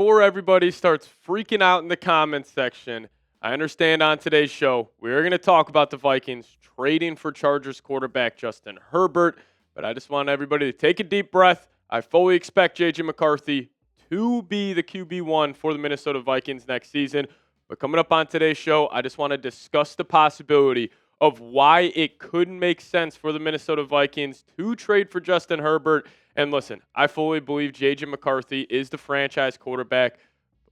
before everybody starts freaking out in the comments section, I understand on today's show, we're going to talk about the Vikings trading for Chargers quarterback Justin Herbert, but I just want everybody to take a deep breath. I fully expect J.J. McCarthy to be the QB1 for the Minnesota Vikings next season. But coming up on today's show, I just want to discuss the possibility of why it couldn't make sense for the Minnesota Vikings to trade for Justin Herbert. And listen, I fully believe J.J. McCarthy is the franchise quarterback.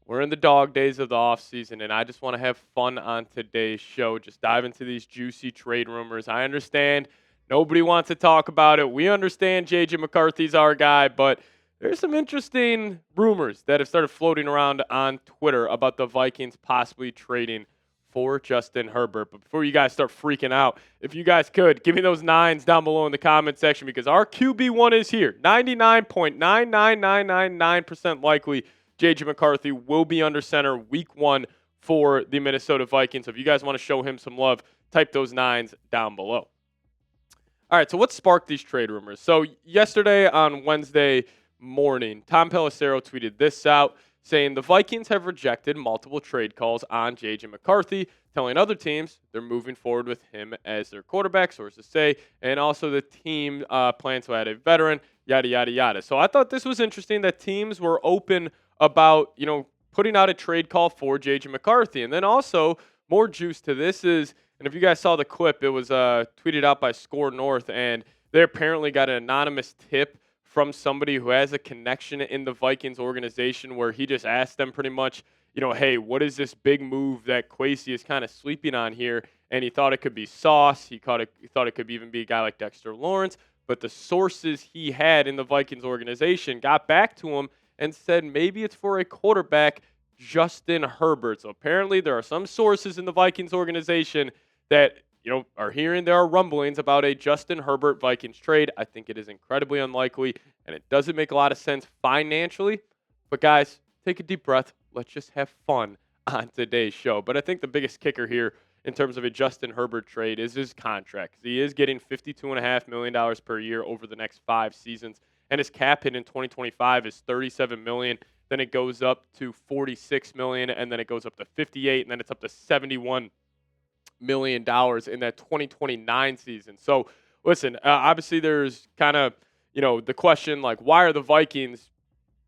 We're in the dog days of the offseason, and I just want to have fun on today's show. Just dive into these juicy trade rumors. I understand nobody wants to talk about it. We understand J.J. McCarthy's our guy, but there's some interesting rumors that have started floating around on Twitter about the Vikings possibly trading for Justin Herbert. But before you guys start freaking out, if you guys could, give me those nines down below in the comment section because our QB1 is here. 99.99999% likely J.J. McCarthy will be under center week 1 for the Minnesota Vikings. So if you guys want to show him some love, type those nines down below. All right, so what sparked these trade rumors? So yesterday on Wednesday morning, Tom Pelissero tweeted this out, saying the Vikings have rejected multiple trade calls on J.J. McCarthy, telling other teams they're moving forward with him as their quarterback, sources say, and also the team plans to add a veteran, yada, yada, yada. So I thought this was interesting that teams were open about, putting out a trade call for J.J. McCarthy. And then also, more juice to this is, and if you guys saw the clip, it was tweeted out by Score North, and they apparently got an anonymous tip from somebody who has a connection in the Vikings organization where he just asked them pretty much, hey, what is this big move that Kwesi is kind of sleeping on here? And he thought it could be Sauce. He thought it could even be a guy like Dexter Lawrence. But the sources he had in the Vikings organization got back to him and said maybe it's for a quarterback, Justin Herbert. So apparently there are some sources in the Vikings organization that are hearing there are rumblings about a Justin Herbert Vikings trade. I think it is incredibly unlikely, and it doesn't make a lot of sense financially. But guys, take a deep breath. Let's just have fun on today's show. But I think the biggest kicker here in terms of a Justin Herbert trade is his contract. He is getting $52.5 million per year over the next 5 seasons, and his cap hit in 2025 is $37 million. Then it goes up to $46 million, and then it goes up to $58, and then it's up to $71 million in that 2029 season. So, listen, obviously there's kind of, the question, like, why are the Vikings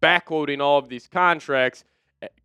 backloading all of these contracts?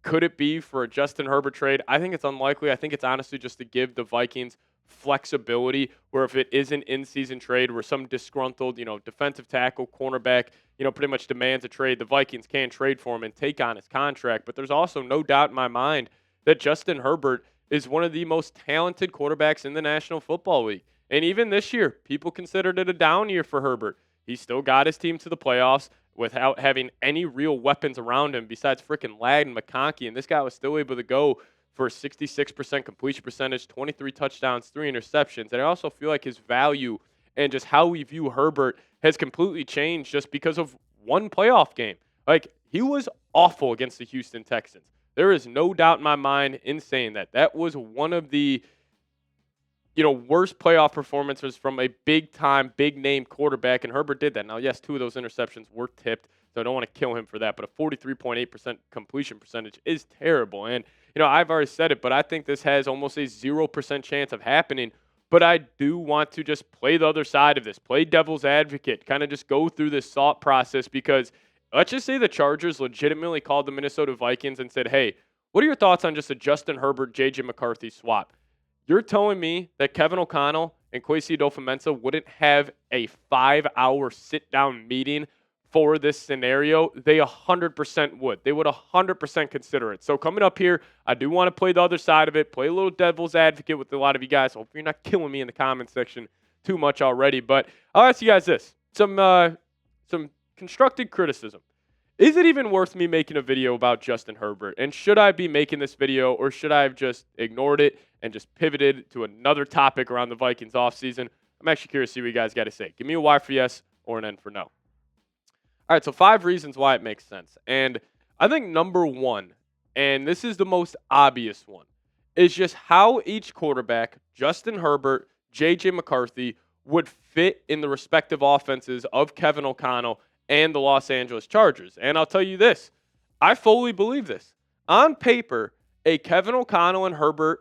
Could it be for a Justin Herbert trade? I think it's unlikely. I think it's honestly just to give the Vikings flexibility where if it is an in-season trade where some disgruntled, defensive tackle, cornerback, pretty much demands a trade, the Vikings can trade for him and take on his contract. But there's also no doubt in my mind that Justin Herbert is one of the most talented quarterbacks in the National Football League. And even this year, people considered it a down year for Herbert. He still got his team to the playoffs without having any real weapons around him besides freaking Ladd and McConkey. And this guy was still able to go for a 66% completion percentage, 23 touchdowns, 3 interceptions. And I also feel like his value and just how we view Herbert has completely changed just because of one playoff game. Like, he was awful against the Houston Texans. There is no doubt in my mind in saying that. That was one of the, worst playoff performances from a big-time, big-name quarterback, and Herbert did that. Now, yes, 2 of those interceptions were tipped, so I don't want to kill him for that, but a 43.8% completion percentage is terrible. And, I've already said it, but I think this has almost a 0% chance of happening, but I do want to just play the other side of this, play devil's advocate, kind of just go through this thought process because let's just say the Chargers legitimately called the Minnesota Vikings and said, hey, what are your thoughts on just a Justin Herbert, J.J. McCarthy swap? You're telling me that Kevin O'Connell and Kwesi Adofo-Mensah wouldn't have a 5-hour sit-down meeting for this scenario? They 100% would. They would 100% consider it. So coming up here, I do want to play the other side of it, play a little devil's advocate with a lot of you guys. Hopefully you're not killing me in the comment section too much already. But I'll ask you guys this. Some constructive criticism. Is it even worth me making a video about Justin Herbert? And should I be making this video or should I have just ignored it and just pivoted to another topic around the Vikings offseason? I'm actually curious to see what you guys got to say. Give me a Y for yes or an N for no. All right, so 5 reasons why it makes sense. And I think number 1, and this is the most obvious one, is just how each quarterback, Justin Herbert, J.J. McCarthy, would fit in the respective offenses of Kevin O'Connell and the Los Angeles Chargers. And I'll tell you this, I fully believe this. On paper, a Kevin O'Connell and Herbert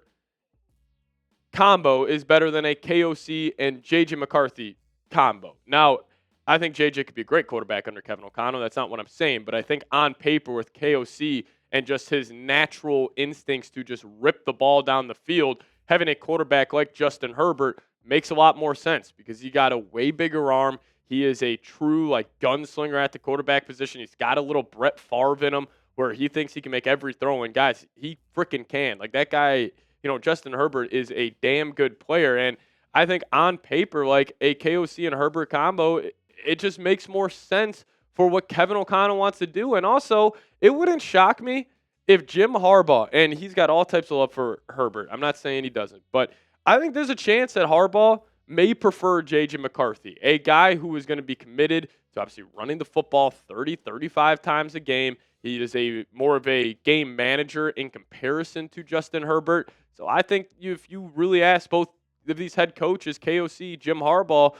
combo is better than a KOC and JJ McCarthy combo. Now, I think JJ could be a great quarterback under Kevin O'Connell. That's not what I'm saying. But I think on paper with KOC and just his natural instincts to just rip the ball down the field, having a quarterback like Justin Herbert makes a lot more sense because he got a way bigger arm. He is a true gunslinger at the quarterback position. He's got a little Brett Favre in him where he thinks he can make every throw. And guys, he freaking can. That guy, Justin Herbert is a damn good player. And I think on paper, a KOC and Herbert combo, it just makes more sense for what Kevin O'Connell wants to do. And also, it wouldn't shock me if Jim Harbaugh, and he's got all types of love for Herbert. I'm not saying he doesn't, but I think there's a chance that Harbaugh may prefer J.J. McCarthy, a guy who is going to be committed to obviously running the football 30, 35 times a game. He is more of a game manager in comparison to Justin Herbert. So I think if you really ask both of these head coaches, KOC, Jim Harbaugh,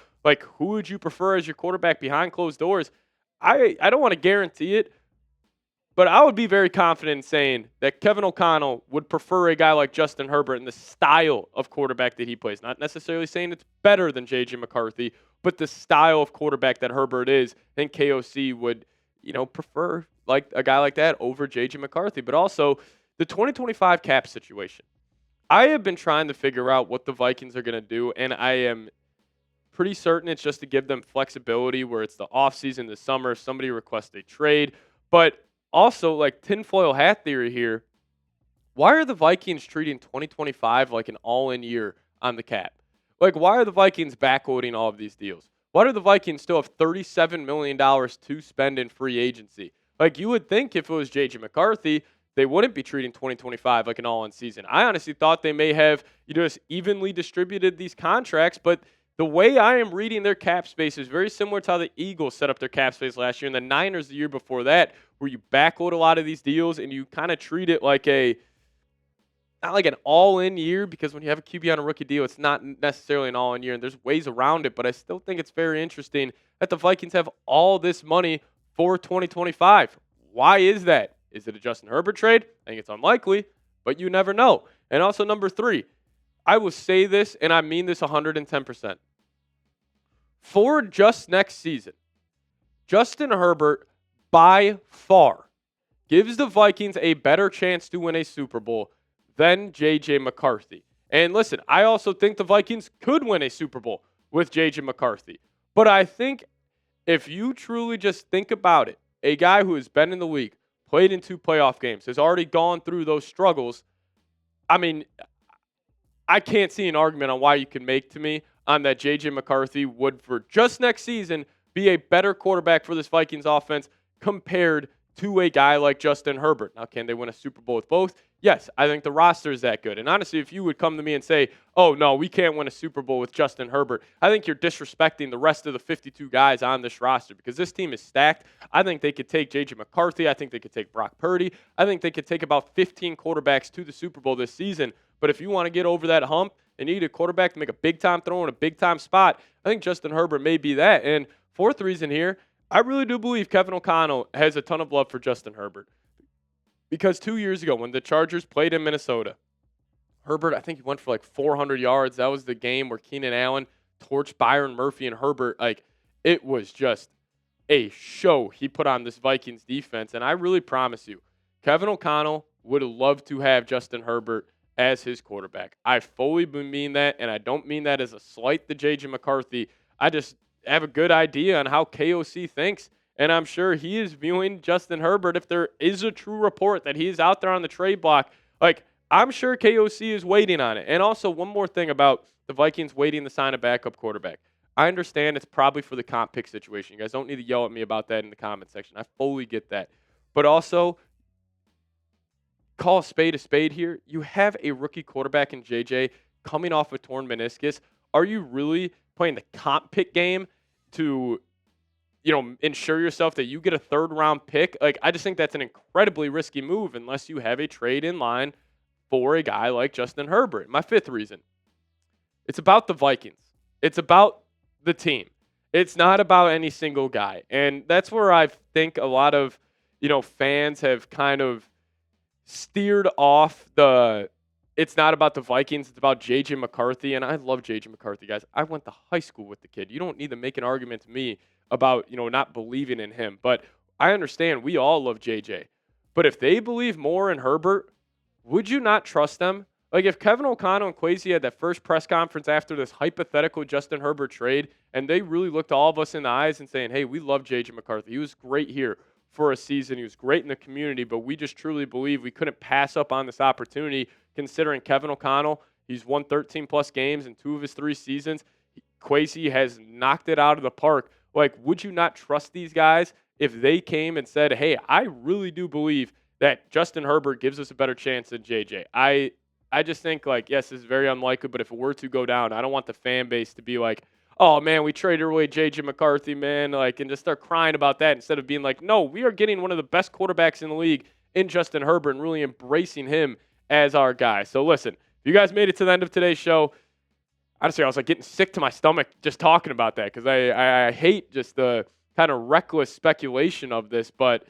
who would you prefer as your quarterback behind closed doors? I don't want to guarantee it, but I would be very confident in saying that Kevin O'Connell would prefer a guy like Justin Herbert and the style of quarterback that he plays. Not necessarily saying it's better than J.J. McCarthy, but the style of quarterback that Herbert is. I think KOC would, prefer a guy like that over J.J. McCarthy. But also the 2025 cap situation. I have been trying to figure out what the Vikings are going to do, and I am pretty certain it's just to give them flexibility where it's the offseason, the summer, if somebody requests a trade. But also, tinfoil hat theory here, why are the Vikings treating 2025 like an all-in year on the cap? Why are the Vikings backloading all of these deals? Why do the Vikings still have $37 million to spend in free agency? You would think if it was J.J. McCarthy, they wouldn't be treating 2025 like an all-in season. I honestly thought they may have just evenly distributed these contracts, but the way I am reading their cap space is very similar to how the Eagles set up their cap space last year and the Niners the year before that, where you backload a lot of these deals and you kind of treat it not like an all-in year, because when you have a QB on a rookie deal, it's not necessarily an all-in year, and there's ways around it, but I still think it's very interesting that the Vikings have all this money for 2025. Why is that? Is it a Justin Herbert trade? I think it's unlikely, but you never know. And also, number 3, I will say this, and I mean this 110%. For just next season, Justin Herbert, by far, gives the Vikings a better chance to win a Super Bowl than J.J. McCarthy. And listen, I also think the Vikings could win a Super Bowl with J.J. McCarthy. But I think if you truly just think about it, a guy who has been in the league, played in 2 playoff games, has already gone through those struggles, I mean, I can't see an argument on why you can make to me on that J.J. McCarthy would, for just next season, be a better quarterback for this Vikings offense compared to a guy like Justin Herbert. Now, can they win a Super Bowl with both? Yes, I think the roster is that good. And honestly, if you would come to me and say, oh, no, we can't win a Super Bowl with Justin Herbert, I think you're disrespecting the rest of the 52 guys on this roster, because this team is stacked. I think they could take J.J. McCarthy. I think they could take Brock Purdy. I think they could take about 15 quarterbacks to the Super Bowl this season. But if you want to get over that hump and you need a quarterback to make a big-time throw in a big-time spot, I think Justin Herbert may be that. And fourth reason here, I really do believe Kevin O'Connell has a ton of love for Justin Herbert. Because 2 years ago, when the Chargers played in Minnesota, Herbert, I think he went for 400 yards. That was the game where Keenan Allen torched Byron Murphy, and Herbert, it was just a show he put on this Vikings defense. And I really promise you, Kevin O'Connell would love to have Justin Herbert as his quarterback. I fully mean that, and I don't mean that as a slight to J.J. McCarthy. I just have a good idea on how KOC thinks, and I'm sure he is viewing Justin Herbert, if there is a true report that he is out there on the trade block, I'm sure KOC is waiting on it. And also, one more thing about the Vikings waiting to sign a backup quarterback. I understand it's probably for the comp pick situation. You guys don't need to yell at me about that in the comment section. I fully get that. But also, call a spade here. You have a rookie quarterback in JJ coming off a torn meniscus. Are you really playing the comp pick game to ensure yourself that you get a 3rd-round pick? I just think that's an incredibly risky move unless you have a trade in line for a guy like Justin Herbert. My 5th reason, it's about the Vikings. It's about the team. It's not about any single guy. And that's where I think a lot of, fans have kind of steered off it's not about the Vikings, it's about J.J. McCarthy, and I love J.J. McCarthy, guys. I went to high school with the kid. You don't need to make an argument to me about, not believing in him. But I understand we all love J.J. But if they believe more in Herbert, would you not trust them? Like if Kevin O'Connell and Kwesi had that first press conference after this hypothetical Justin Herbert trade, and they really looked all of us in the eyes and saying, hey, we love J.J. McCarthy. He was great here for a season. He was great in the community, but we just truly believe we couldn't pass up on this opportunity considering Kevin O'Connell, he's won 13-plus games in 2 of his 3 seasons. Kwesi has knocked it out of the park. Like, would you not trust these guys if they came and said, hey, I really do believe that Justin Herbert gives us a better chance than JJ? I just think, like, yes, this is very unlikely, but if it were to go down, I don't want the fan base to be like, oh, man, we traded away J.J. McCarthy, man, like, and just start crying about that instead of being like, no, we are getting one of the best quarterbacks in the league in Justin Herbert and really embracing him as our guy. So, listen, if you guys made it to the end of today's show, honestly, I was, like, getting sick to my stomach just talking about that because I hate just the kind of reckless speculation of this, but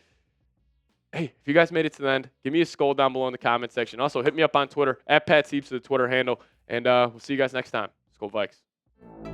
hey, if you guys made it to the end, give me a skull down below in the comment section. Also, hit me up on Twitter, @PatSiepes, the Twitter handle, and we'll see you guys next time. Skol Vikes.